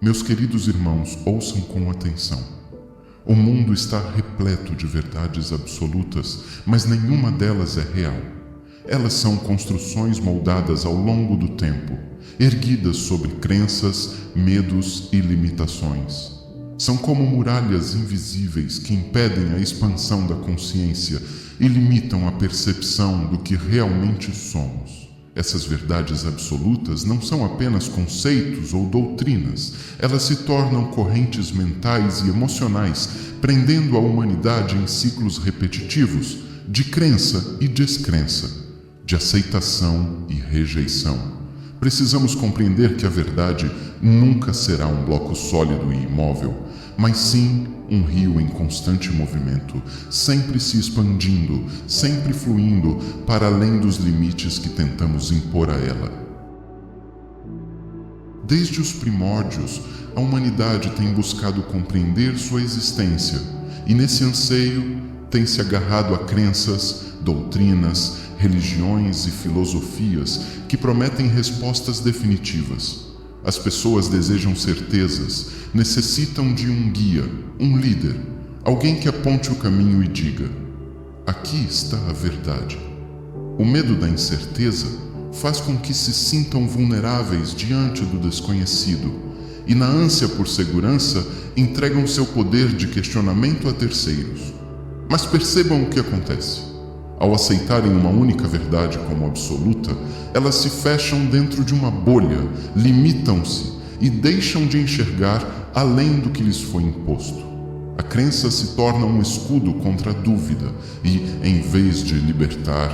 Meus queridos irmãos, ouçam com atenção. O mundo está repleto de verdades absolutas, mas nenhuma delas é real. Elas são construções moldadas ao longo do tempo, erguidas sobre crenças, medos e limitações. São como muralhas invisíveis que impedem a expansão da consciência e limitam a percepção do que realmente somos. Essas verdades absolutas não são apenas conceitos ou doutrinas, elas se tornam correntes mentais e emocionais, prendendo a humanidade em ciclos repetitivos de crença e descrença, de aceitação e rejeição. Precisamos compreender que a verdade nunca será um bloco sólido e imóvel, mas sim um rio em constante movimento, sempre se expandindo, sempre fluindo para além dos limites que tentamos impor a ela. Desde os primórdios, a humanidade tem buscado compreender sua existência e, nesse anseio, tem se agarrado a crenças, doutrinas, religiões e filosofias que prometem respostas definitivas. As pessoas desejam certezas, necessitam de um guia, um líder, alguém que aponte o caminho e diga: aqui está a verdade. O medo da incerteza faz com que se sintam vulneráveis diante do desconhecido e, na ânsia por segurança, entregam seu poder de questionamento a terceiros. Mas percebam o que acontece. Ao aceitarem uma única verdade como absoluta, elas se fecham dentro de uma bolha, limitam-se e deixam de enxergar além do que lhes foi imposto. A crença se torna um escudo contra a dúvida e, em vez de libertar,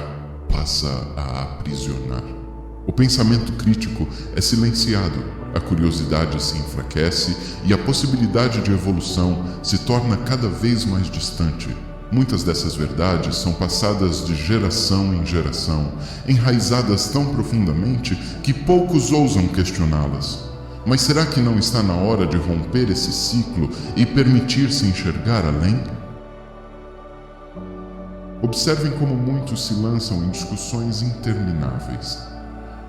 passa a aprisionar. O pensamento crítico é silenciado, a curiosidade se enfraquece e a possibilidade de evolução se torna cada vez mais distante. Muitas dessas verdades são passadas de geração em geração, enraizadas tão profundamente que poucos ousam questioná-las. Mas será que não está na hora de romper esse ciclo e permitir-se enxergar além? Observem como muitos se lançam em discussões intermináveis.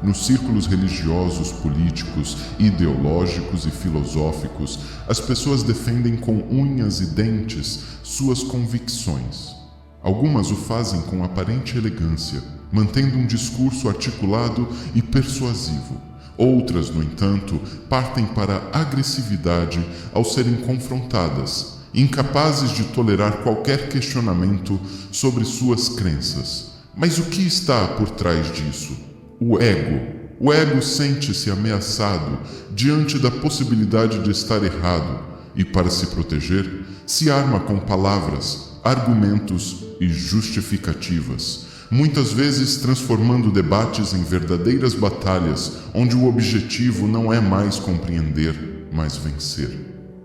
Nos círculos religiosos, políticos, ideológicos e filosóficos, as pessoas defendem com unhas e dentes suas convicções. Algumas o fazem com aparente elegância, mantendo um discurso articulado e persuasivo. Outras, no entanto, partem para a agressividade ao serem confrontadas, incapazes de tolerar qualquer questionamento sobre suas crenças. Mas o que está por trás disso? O ego. O ego sente-se ameaçado diante da possibilidade de estar errado e, para se proteger, se arma com palavras, argumentos e justificativas, muitas vezes transformando debates em verdadeiras batalhas onde o objetivo não é mais compreender, mas vencer.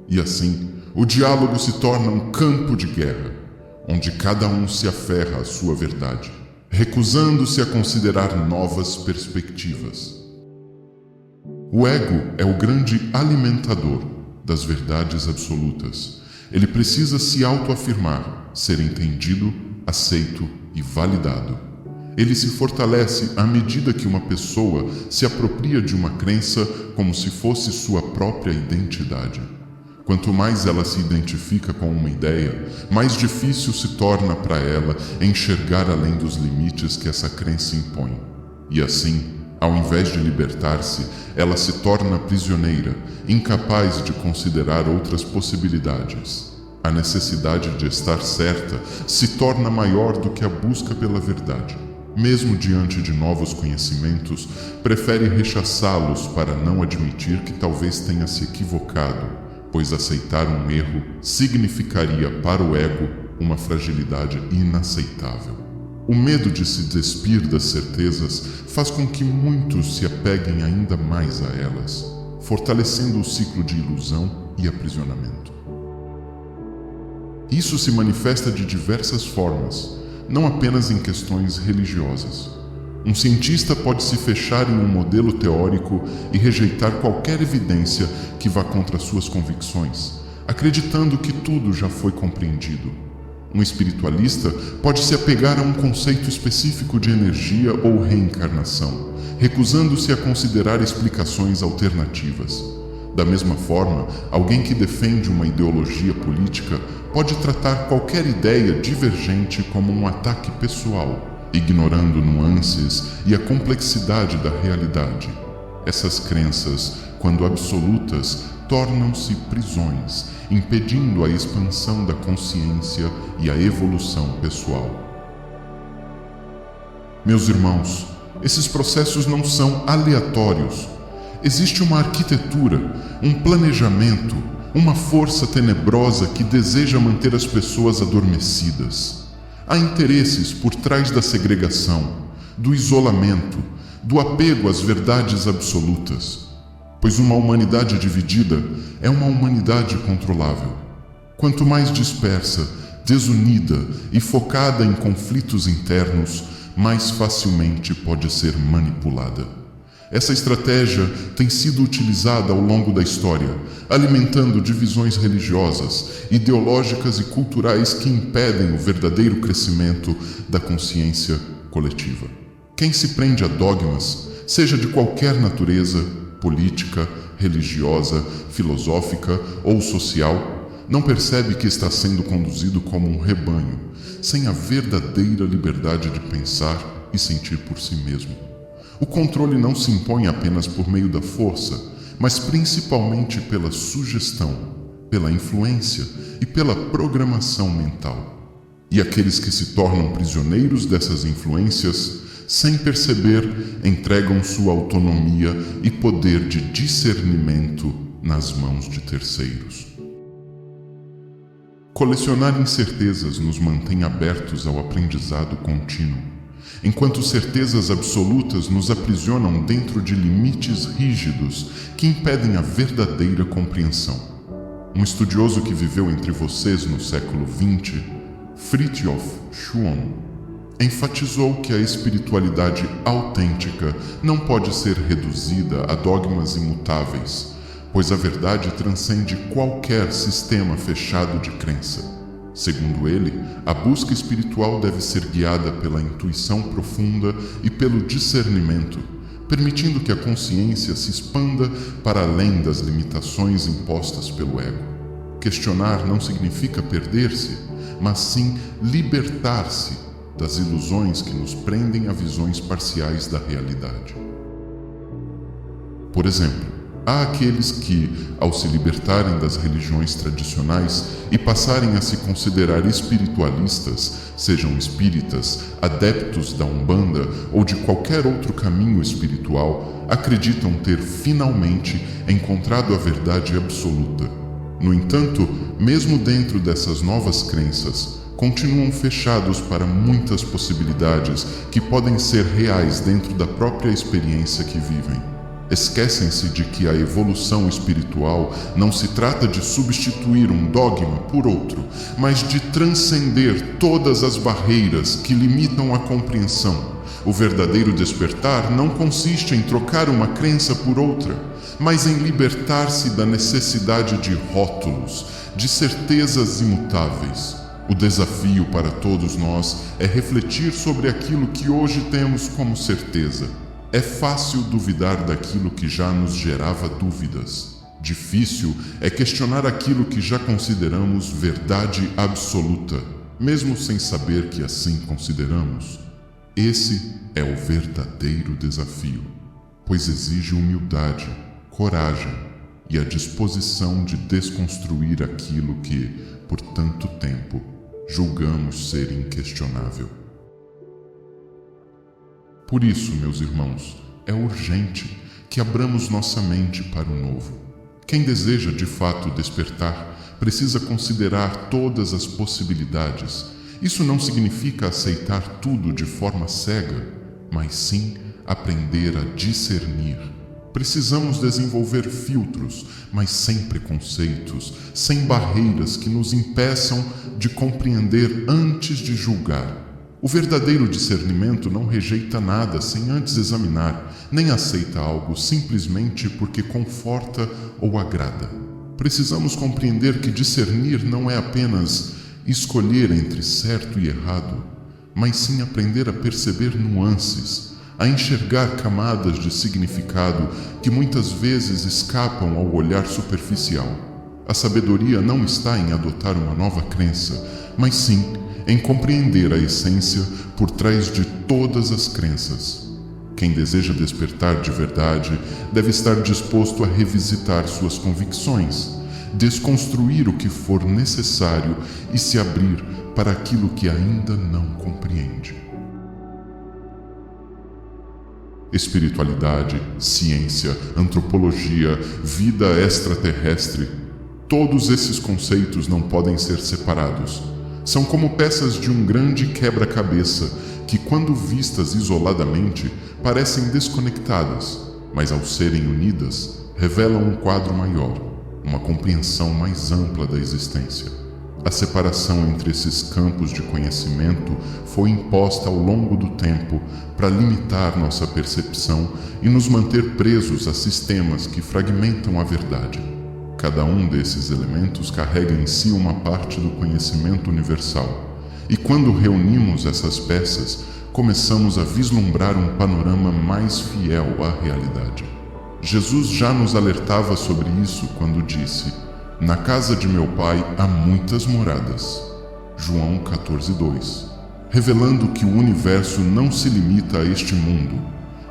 E assim, o diálogo se torna um campo de guerra, onde cada um se aferra à sua verdade, recusando-se a considerar novas perspectivas. O ego é o grande alimentador das verdades absolutas. Ele precisa se autoafirmar, ser entendido, aceito e validado. Ele se fortalece à medida que uma pessoa se apropria de uma crença como se fosse sua própria identidade. Quanto mais ela se identifica com uma ideia, mais difícil se torna para ela enxergar além dos limites que essa crença impõe. E assim, ao invés de libertar-se, ela se torna prisioneira, incapaz de considerar outras possibilidades. A necessidade de estar certa se torna maior do que a busca pela verdade. Mesmo diante de novos conhecimentos, prefere rechaçá-los para não admitir que talvez tenha se equivocado, pois aceitar um erro significaria para o ego uma fragilidade inaceitável. O medo de se despir das certezas faz com que muitos se apeguem ainda mais a elas, fortalecendo o ciclo de ilusão e aprisionamento. Isso se manifesta de diversas formas, não apenas em questões religiosas. Um cientista pode se fechar em um modelo teórico e rejeitar qualquer evidência que vá contra suas convicções, acreditando que tudo já foi compreendido. Um espiritualista pode se apegar a um conceito específico de energia ou reencarnação, recusando-se a considerar explicações alternativas. Da mesma forma, alguém que defende uma ideologia política pode tratar qualquer ideia divergente como um ataque pessoal, ignorando nuances e a complexidade da realidade. Essas crenças, quando absolutas, tornam-se prisões, impedindo a expansão da consciência e a evolução pessoal. Meus irmãos, esses processos não são aleatórios. Existe uma arquitetura, um planejamento, uma força tenebrosa que deseja manter as pessoas adormecidas. Há interesses por trás da segregação, do isolamento, do apego às verdades absolutas, pois uma humanidade dividida é uma humanidade controlável. Quanto mais dispersa, desunida e focada em conflitos internos, mais facilmente pode ser manipulada. Essa estratégia tem sido utilizada ao longo da história, alimentando divisões religiosas, ideológicas e culturais que impedem o verdadeiro crescimento da consciência coletiva. Quem se prende a dogmas, seja de qualquer natureza, política, religiosa, filosófica ou social, não percebe que está sendo conduzido como um rebanho, sem a verdadeira liberdade de pensar e sentir por si mesmo. O controle não se impõe apenas por meio da força, mas principalmente pela sugestão, pela influência e pela programação mental. E aqueles que se tornam prisioneiros dessas influências, sem perceber, entregam sua autonomia e poder de discernimento nas mãos de terceiros. Colecionar incertezas nos mantém abertos ao aprendizado contínuo, enquanto certezas absolutas nos aprisionam dentro de limites rígidos que impedem a verdadeira compreensão. Um estudioso que viveu entre vocês no século XX, Fridtjof Schuon, enfatizou que a espiritualidade autêntica não pode ser reduzida a dogmas imutáveis, pois a verdade transcende qualquer sistema fechado de crença. Segundo ele, a busca espiritual deve ser guiada pela intuição profunda e pelo discernimento, permitindo que a consciência se expanda para além das limitações impostas pelo ego. Questionar não significa perder-se, mas sim libertar-se das ilusões que nos prendem a visões parciais da realidade. Por exemplo, há aqueles que, ao se libertarem das religiões tradicionais e passarem a se considerar espiritualistas, sejam espíritas, adeptos da Umbanda ou de qualquer outro caminho espiritual, acreditam ter finalmente encontrado a verdade absoluta. No entanto, mesmo dentro dessas novas crenças, continuam fechados para muitas possibilidades que podem ser reais dentro da própria experiência que vivem. Esquecem-se de que a evolução espiritual não se trata de substituir um dogma por outro, mas de transcender todas as barreiras que limitam a compreensão. O verdadeiro despertar não consiste em trocar uma crença por outra, mas em libertar-se da necessidade de rótulos, de certezas imutáveis. O desafio para todos nós é refletir sobre aquilo que hoje temos como certeza. É fácil duvidar daquilo que já nos gerava dúvidas. Difícil é questionar aquilo que já consideramos verdade absoluta, mesmo sem saber que assim consideramos. Esse é o verdadeiro desafio, pois exige humildade, coragem e a disposição de desconstruir aquilo que, por tanto tempo, julgamos ser inquestionável. Por isso, meus irmãos, é urgente que abramos nossa mente para o novo. Quem deseja de fato despertar precisa considerar todas as possibilidades. Isso não significa aceitar tudo de forma cega, mas sim aprender a discernir. Precisamos desenvolver filtros, mas sem preconceitos, sem barreiras que nos impeçam de compreender antes de julgar. O verdadeiro discernimento não rejeita nada sem antes examinar, nem aceita algo simplesmente porque conforta ou agrada. Precisamos compreender que discernir não é apenas escolher entre certo e errado, mas sim aprender a perceber nuances, a enxergar camadas de significado que muitas vezes escapam ao olhar superficial. A sabedoria não está em adotar uma nova crença, mas sim em compreender a essência por trás de todas as crenças. Quem deseja despertar de verdade deve estar disposto a revisitar suas convicções, desconstruir o que for necessário e se abrir para aquilo que ainda não compreende. Espiritualidade, ciência, antropologia, vida extraterrestre, todos esses conceitos não podem ser separados. São como peças de um grande quebra-cabeça que, quando vistas isoladamente, parecem desconectadas, mas ao serem unidas, revelam um quadro maior, uma compreensão mais ampla da existência. A separação entre esses campos de conhecimento foi imposta ao longo do tempo para limitar nossa percepção e nos manter presos a sistemas que fragmentam a verdade. Cada um desses elementos carrega em si uma parte do conhecimento universal, e quando reunimos essas peças, começamos a vislumbrar um panorama mais fiel à realidade. Jesus já nos alertava sobre isso quando disse: "Na casa de meu pai há muitas moradas." João 14:2, revelando que o universo não se limita a este mundo,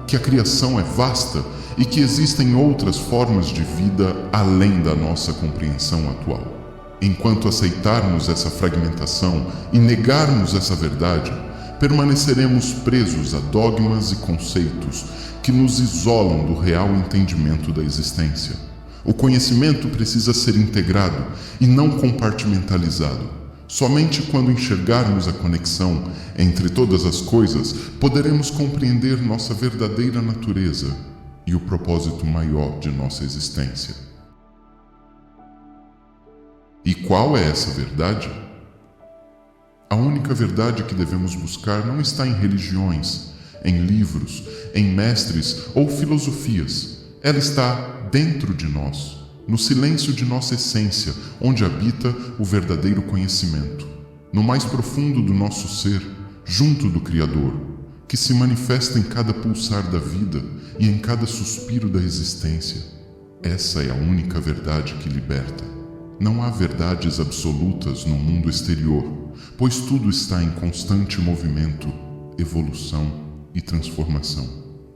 que a criação é vasta e que existem outras formas de vida além da nossa compreensão atual. Enquanto aceitarmos essa fragmentação e negarmos essa verdade, permaneceremos presos a dogmas e conceitos que nos isolam do real entendimento da existência. O conhecimento precisa ser integrado e não compartimentalizado. Somente quando enxergarmos a conexão entre todas as coisas, poderemos compreender nossa verdadeira natureza e o propósito maior de nossa existência. E qual é essa verdade? A única verdade que devemos buscar não está em religiões, em livros, em mestres ou filosofias. Ela está dentro de nós, no silêncio de nossa essência, onde habita o verdadeiro conhecimento, no mais profundo do nosso ser, junto do Criador, que se manifesta em cada pulsar da vida e em cada suspiro da existência. Essa é a única verdade que liberta. Não há verdades absolutas no mundo exterior, pois tudo está em constante movimento, evolução e transformação.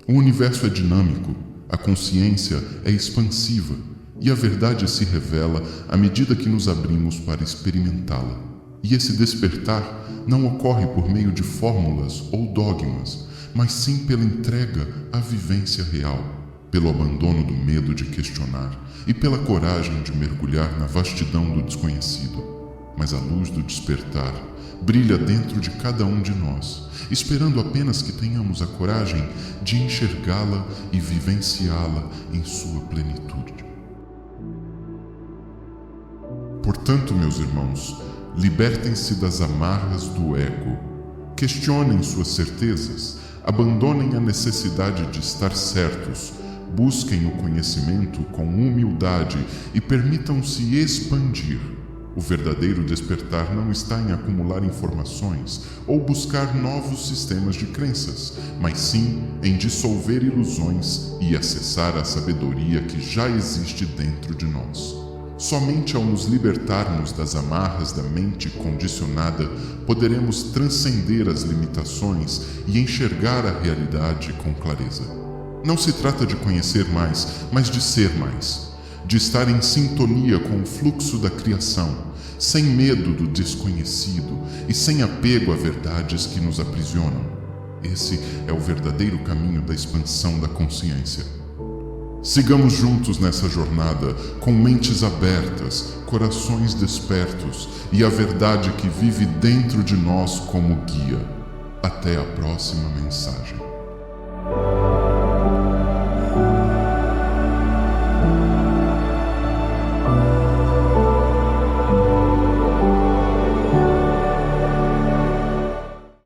O universo é dinâmico, a consciência é expansiva e a verdade se revela à medida que nos abrimos para experimentá-la. E esse despertar não ocorre por meio de fórmulas ou dogmas, mas sim pela entrega à vivência real, pelo abandono do medo de questionar e pela coragem de mergulhar na vastidão do desconhecido. Mas a luz do despertar brilha dentro de cada um de nós, esperando apenas que tenhamos a coragem de enxergá-la e vivenciá-la em sua plenitude. Portanto, meus irmãos, libertem-se das amarras do ego. Questionem suas certezas, abandonem a necessidade de estar certos, busquem o conhecimento com humildade e permitam-se expandir. O verdadeiro despertar não está em acumular informações ou buscar novos sistemas de crenças, mas sim em dissolver ilusões e acessar a sabedoria que já existe dentro de nós. Somente ao nos libertarmos das amarras da mente condicionada, poderemos transcender as limitações e enxergar a realidade com clareza. Não se trata de conhecer mais, mas de ser mais, de estar em sintonia com o fluxo da criação, sem medo do desconhecido e sem apego a verdades que nos aprisionam. Esse é o verdadeiro caminho da expansão da consciência. Sigamos juntos nessa jornada, com mentes abertas, corações despertos e a verdade que vive dentro de nós como guia. Até a próxima mensagem.